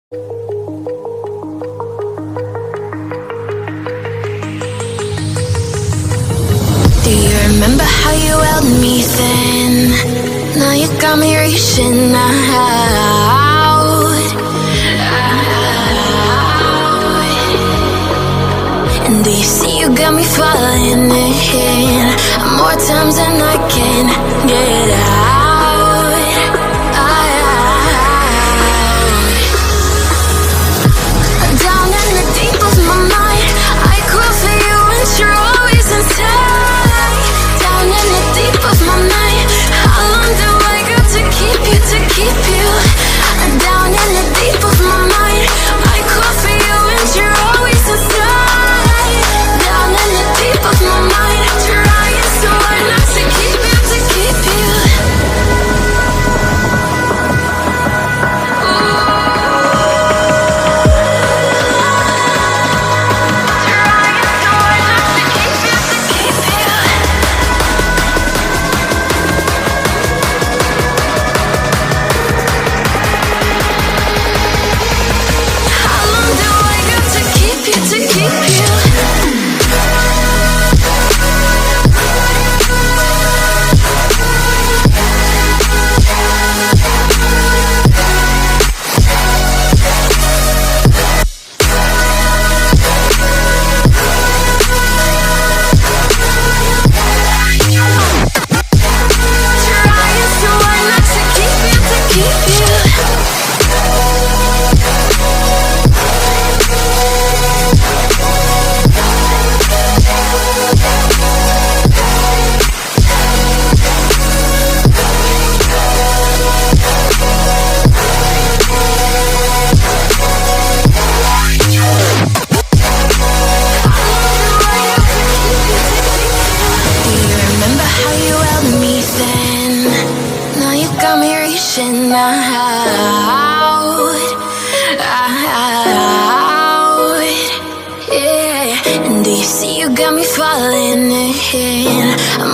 Do you remember how you held me then? Now you got me reaching out. And do you see you got me falling in more times than I can get out. Down in the deep of my mind, I crawl for you and you're always inside. Down in the deep of my mind, how long do I got to keep you, to keep you? Down in the deep of my mind, I crawl for you and you're always inside. Down in the deep of my mind, trying so hard not to keep you, to keep you.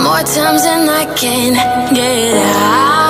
More times than I can get out.